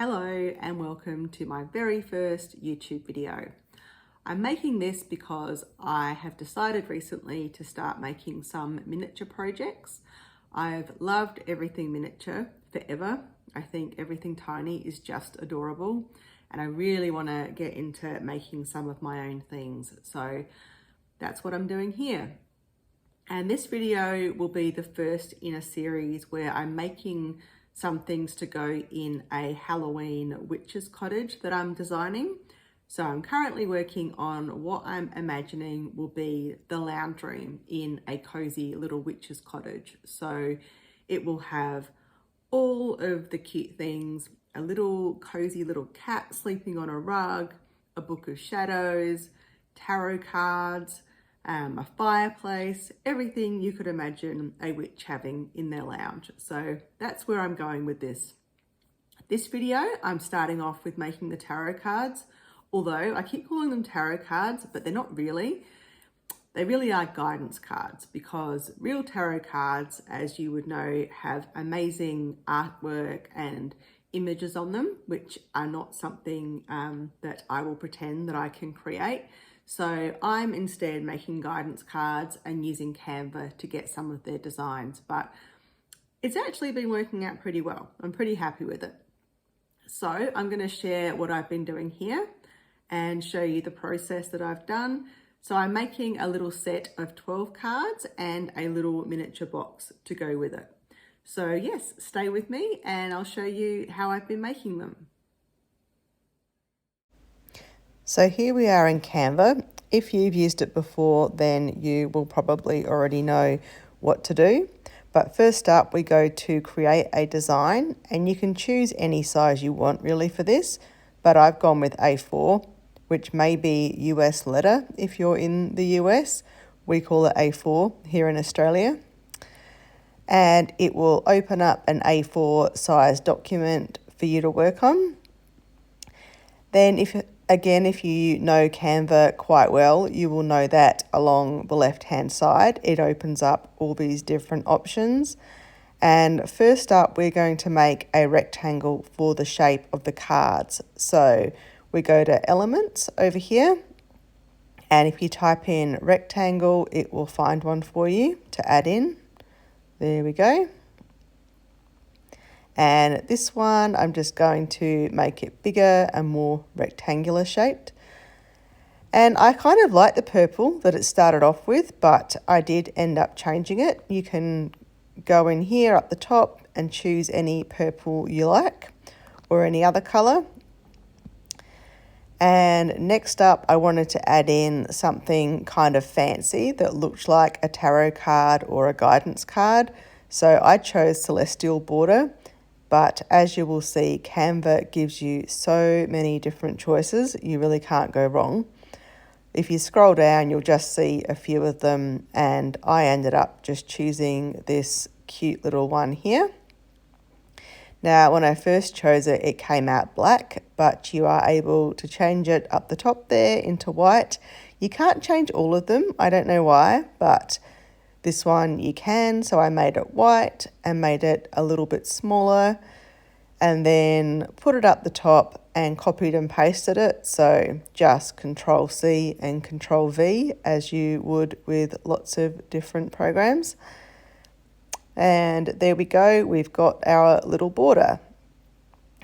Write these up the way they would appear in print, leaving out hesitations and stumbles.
Hello and welcome to my very first YouTube video. I'm making this because I have decided recently to start making some miniature projects. I've loved everything miniature forever. I think everything tiny is just adorable and I really want to get into making some of my own things. So that's what I'm doing here. And this video will be the first in a series where I'm making some things to go in a Halloween witch's cottage that I'm designing. So I'm currently working on what I'm imagining will be the lounge room in a cozy little witch's cottage. So it will have all of the cute things, a little cozy little cat sleeping on a rug, a book of shadows, tarot cards, a fireplace, everything you could imagine a witch having in their lounge. So that's where I'm going with this. This video, I'm starting off with making the tarot cards, although I keep calling them tarot cards, but they're not really. They really are guidance cards because real tarot cards, as you would know, have amazing artwork and images on them, which are not something that I will pretend that I can create. So I'm instead making guidance cards and using Canva to get some of their designs, but it's actually been working out pretty well. I'm pretty happy with it. So I'm going to share what I've been doing here and show you the process that I've done. So I'm making a little set of 12 cards and a little miniature box to go with it. So yes, stay with me and I'll show you how I've been making them. So here we are in Canva. If you've used it before, then you will probably already know what to do. But first up, we go to create a design and you can choose any size you want really for this, but I've gone with A4, which may be US letter if you're in the US. We call it A4 here in Australia. And it will open up an A4 size document for you to work on. Then if you know Canva quite well, you will know that along the left-hand side, it opens up all these different options. And first up, we're going to make a rectangle for the shape of the cards. So we go to Elements over here. And if you type in rectangle, it will find one for you to add in. There we go. And this one, I'm just going to make it bigger and more rectangular shaped. And I kind of like the purple that it started off with, but I did end up changing it. You can go in here up the top and choose any purple you like or any other color. And next up, I wanted to add in something kind of fancy that looked like a tarot card or a guidance card. So I chose Celestial Border. But as you will see, Canva gives you so many different choices, you really can't go wrong. If you scroll down, you'll just see a few of them, and I ended up just choosing this cute little one here. Now, when I first chose it, it came out black, but you are able to change it up the top there into white. You can't change all of them, I don't know why, but this one you can, so I made it white and made it a little bit smaller and then put it up the top and copied and pasted it. So just Control C and Control V as you would with lots of different programs. And there we go, we've got our little border.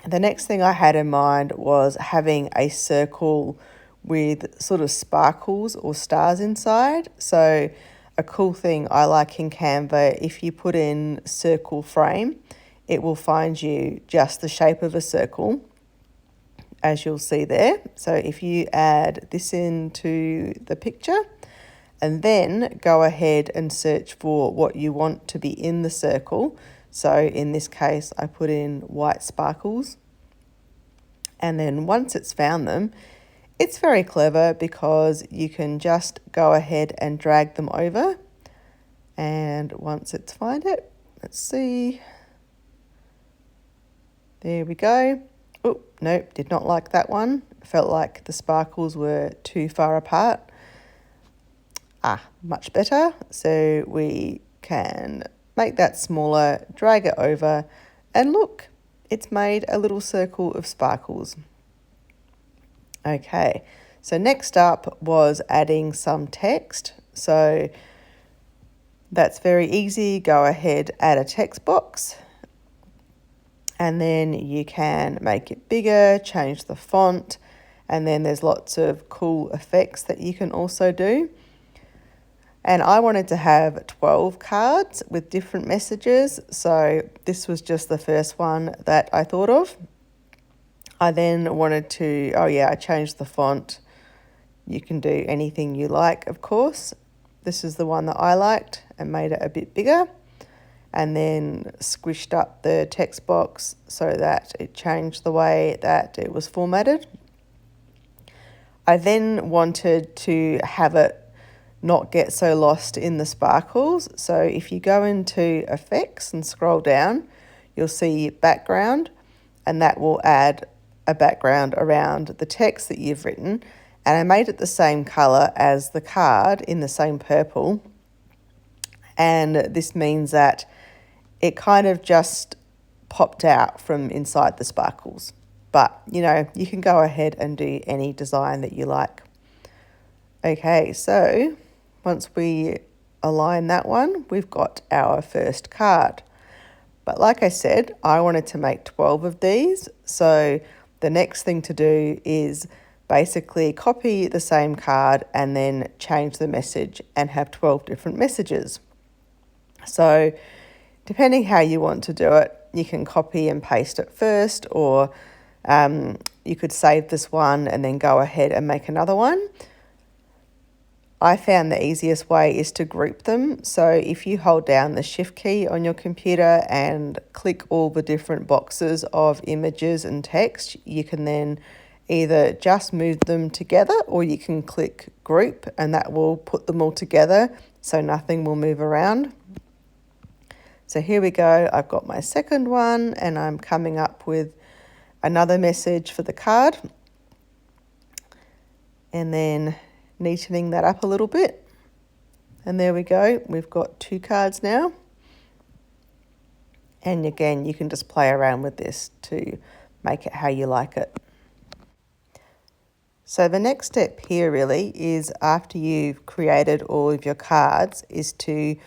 The next thing I had in mind was having a circle with sort of sparkles or stars inside. So a cool thing I like in Canva, if you put in circle frame, it will find you just the shape of a circle, as you'll see there. So if you add this into the picture and then go ahead and search for what you want to be in the circle. So in this case, I put in white sparkles. And then once it's found them, it's very clever because you can just go ahead and drag them over. And once it's found it, let's see. There we go. Oh, nope, did not like that one. Felt like the sparkles were too far apart. Much better. So we can make that smaller, drag it over, and look, it's made a little circle of sparkles. Okay, so next up was adding some text. So that's very easy. Go ahead, add a text box. And then you can make it bigger, change the font, and then there's lots of cool effects that you can also do. And I wanted to have 12 cards with different messages, so this was just the first one that I thought of. I then wanted to, I changed the font. You can do anything you like, of course. This is the one that I liked and made it a bit bigger, and then squished up the text box so that it changed the way that it was formatted. I then wanted to have it not get so lost in the sparkles. So if you go into effects and scroll down, you'll see background, and that will add a background around the text that you've written. And I made it the same colour as the card in the same purple. And this means that it kind of just popped out from inside the sparkles. But, you can go ahead and do any design that you like. Okay, so once we align that one, we've got our first card. But like I said, I wanted to make 12 of these. So the next thing to do is basically copy the same card and then change the message and have 12 different messages. So depending how you want to do it, you can copy and paste it first, or you could save this one and then go ahead and make another one. I found the easiest way is to group them. So if you hold down the Shift key on your computer and click all the different boxes of images and text, you can then either just move them together, or you can click group and that will put them all together so nothing will move around. So here we go. I've got my second one and I'm coming up with another message for the card. And then neatening that up a little bit. And there we go. We've got 2 cards now. And again, you can just play around with this to make it how you like it. So the next step here really is, after you've created all of your cards, is to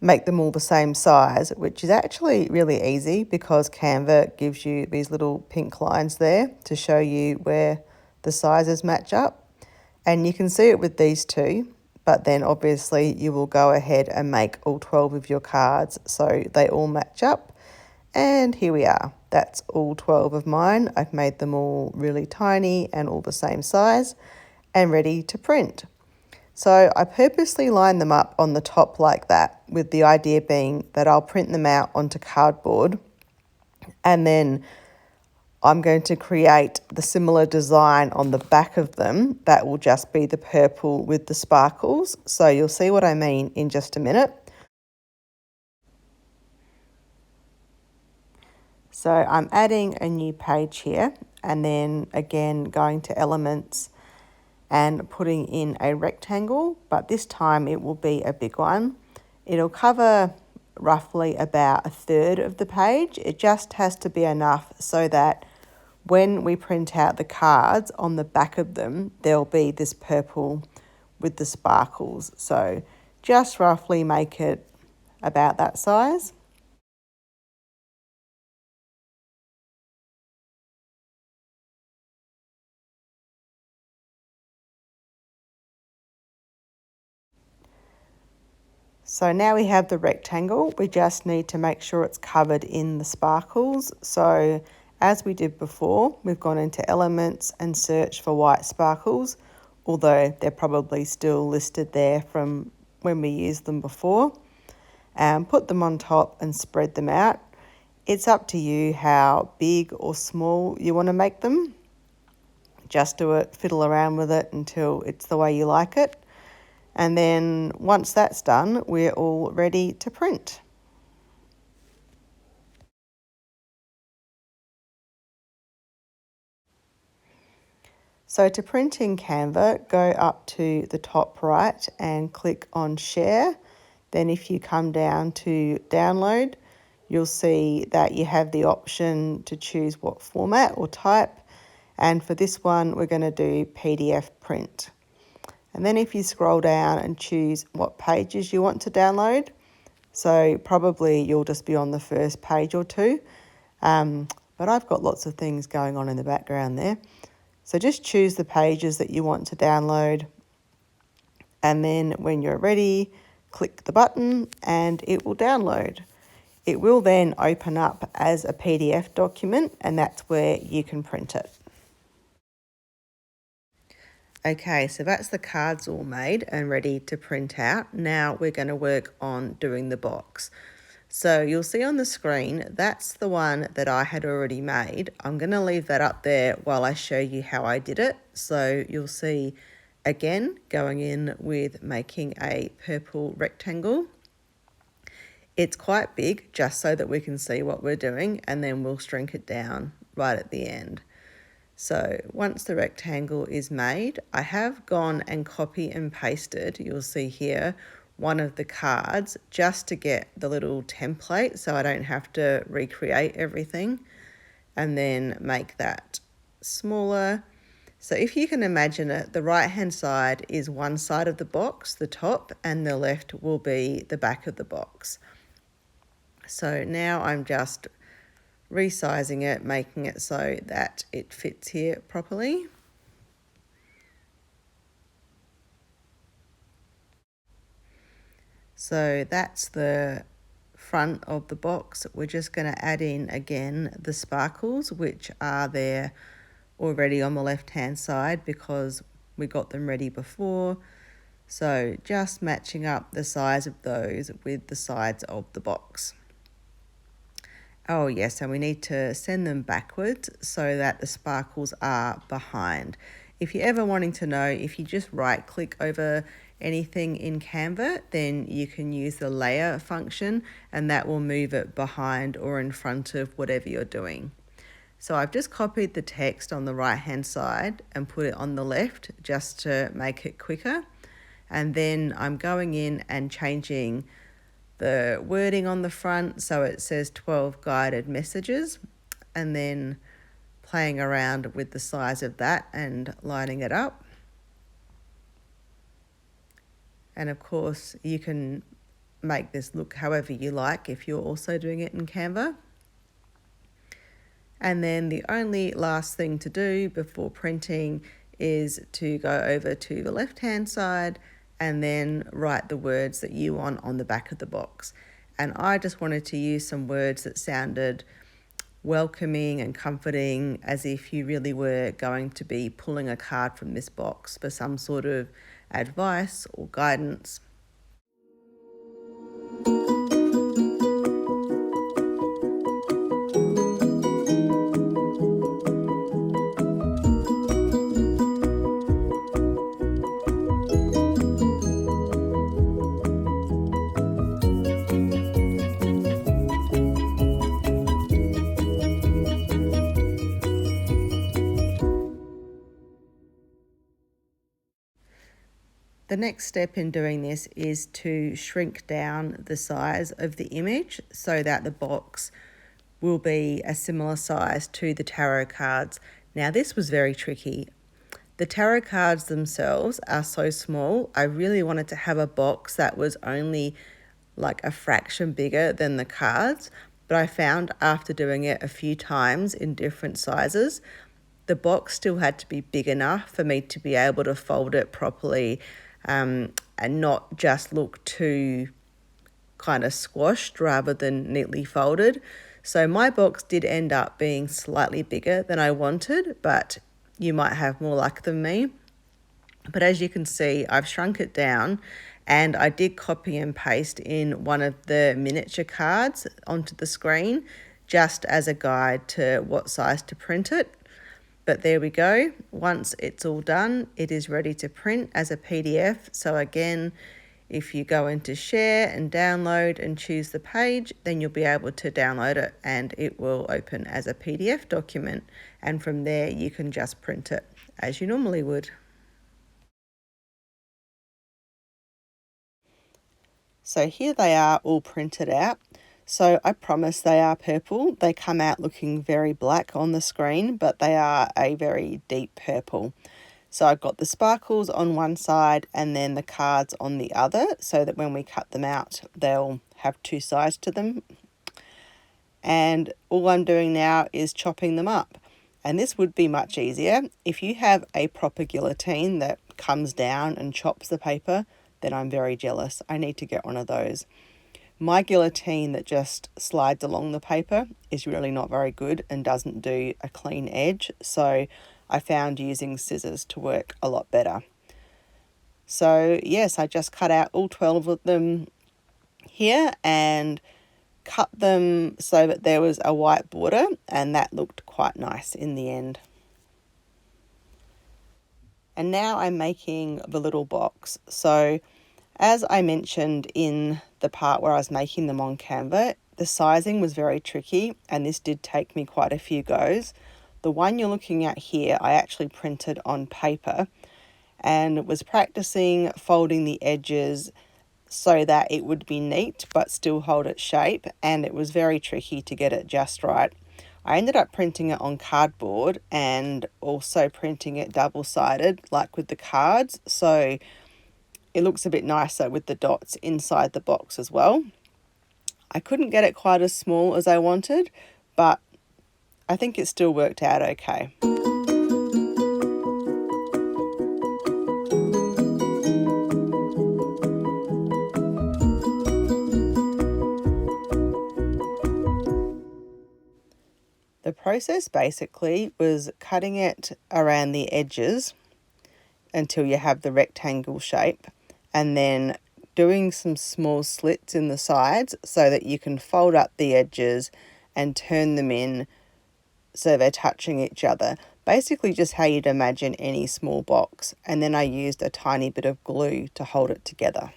make them all the same size, which is actually really easy because Canva gives you these little pink lines there to show you where the sizes match up. And you can see it with these 2, but then obviously you will go ahead and make all 12 of your cards so they all match up. And here we are. That's all 12 of mine. I've made them all really tiny and all the same size and ready to print. So I purposely line them up on the top like that, with the idea being that I'll print them out onto cardboard, and then I'm going to create the similar design on the back of them. That will just be the purple with the sparkles. So you'll see what I mean in just a minute. So I'm adding a new page here, and then again going to elements and putting in a rectangle, but this time it will be a big one. It'll cover roughly about 1/3 of the page. It just has to be enough so that when we print out the cards, on the back of them, there'll be this purple with the sparkles. So just roughly make it about that size. So now we have the rectangle. We just need to make sure it's covered in the sparkles. So as we did before, we've gone into elements and searched for white sparkles, although they're probably still listed there from when we used them before. And put them on top and spread them out. It's up to you how big or small you want to make them. Just do it, fiddle around with it until it's the way you like it. And then once that's done, we're all ready to print. So to print in Canva, go up to the top right and click on Share. Then if you come down to Download, you'll see that you have the option to choose what format or type. And for this one, we're going to do PDF print. And then if you scroll down and choose what pages you want to download, so probably you'll just be on the first page or two, but I've got lots of things going on in the background there. So just choose the pages that you want to download, and then when you're ready, click the button and it will download. It will then open up as a PDF document, and that's where you can print it. Okay, so that's the cards all made and ready to print out. Now we're going to work on doing the box. So you'll see on the screen, that's the one that I had already made. I'm going to leave that up there while I show you how I did it. So you'll see, again, going in with making a purple rectangle. It's quite big, just so that we can see what we're doing, and then we'll shrink it down right at the end. So once the rectangle is made, I have gone and copy and pasted, you'll see here, one of the cards just to get the little template so I don't have to recreate everything, and then make that smaller. So if you can imagine it, the right hand side is one side of the box, the top, and the left will be the back of the box. So now I'm just resizing it, making it so that it fits here properly. So that's the front of the box. We're just going to add in again the sparkles, which are there already on the left hand side because we got them ready before. So just matching up the size of those with the sides of the box. Oh yes, and we need to send them backwards so that the sparkles are behind. If you're ever wanting to know, if you just right click over anything in Canva, then you can use the layer function and that will move it behind or in front of whatever you're doing. So I've just copied the text on the right hand side and put it on the left just to make it quicker. And then I'm going in and changing the wording on the front so it says 12 guided messages, and then playing around with the size of that and lining it up. And of course you can make this look however you like if you're also doing it in Canva. And then the only last thing to do before printing is to go over to the left hand side and then write the words that you want on the back of the box. And I just wanted to use some words that sounded welcoming and comforting, as if you really were going to be pulling a card from this box for some sort of advice or guidance. The next step in doing this is to shrink down the size of the image so that the box will be a similar size to the tarot cards. Now this was very tricky. The tarot cards themselves are so small. I really wanted to have a box that was only like a fraction bigger than the cards, but I found after doing it a few times in different sizes, the box still had to be big enough for me to be able to fold it properly, and not just look too kind of squashed rather than neatly folded. So my box did end up being slightly bigger than I wanted, but you might have more luck than me. But as you can see, I've shrunk it down, and I did copy and paste in one of the miniature cards onto the screen just as a guide to what size to print it. But there we go. Once it's all done, it is ready to print as a PDF. So again, if you go into share and download and choose the page, then you'll be able to download it and it will open as a PDF document. And from there, you can just print it as you normally would. So here they are all printed out. So I promise they are purple. They come out looking very black on the screen, but they are a very deep purple. So I've got the sparkles on one side and then the cards on the other, so that when we cut them out, they'll have two sides to them. And all I'm doing now is chopping them up. And this would be much easier. If you have a proper guillotine that comes down and chops the paper, then I'm very jealous. I need to get one of those. My guillotine that just slides along the paper is really not very good and doesn't do a clean edge. So I found using scissors to work a lot better. So yes, I just cut out all 12 of them here and cut them so that there was a white border, and that looked quite nice in the end. And now I'm making the little box. So as I mentioned in the part where I was making them on Canva, the sizing was very tricky and this did take me quite a few goes. The one you're looking at here, I actually printed on paper and was practicing folding the edges so that it would be neat but still hold its shape, and it was very tricky to get it just right. I ended up printing it on cardboard and also printing it double-sided like with the cards, so it looks a bit nicer with the dots inside the box as well. I couldn't get it quite as small as I wanted, but I think it still worked out okay. The process basically was cutting it around the edges until you have the rectangle shape, and then doing some small slits in the sides so that you can fold up the edges and turn them in so they're touching each other. Basically just how you'd imagine any small box, and then I used a tiny bit of glue to hold it together.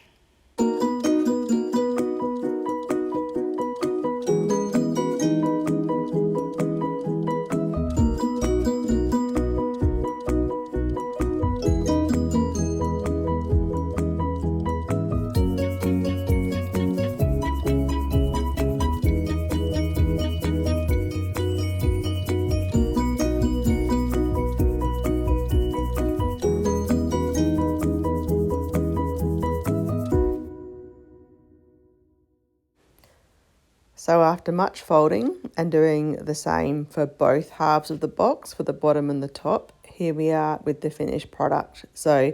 So after much folding and doing the same for both halves of the box, for the bottom and the top, here we are with the finished product. So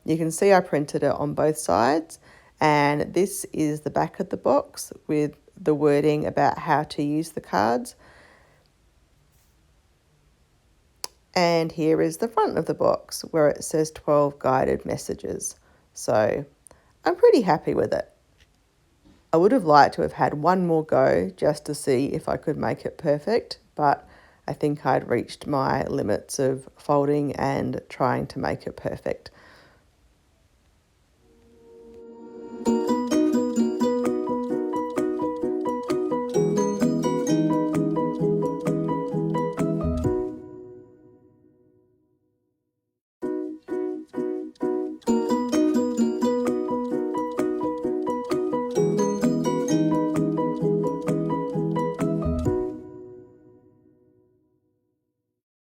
you can see I printed it on both sides, and this is the back of the box with the wording about how to use the cards. And here is the front of the box where it says 12 guided messages. So I'm pretty happy with it. I would have liked to have had one more go just to see if I could make it perfect, but I think I'd reached my limits of folding and trying to make it perfect.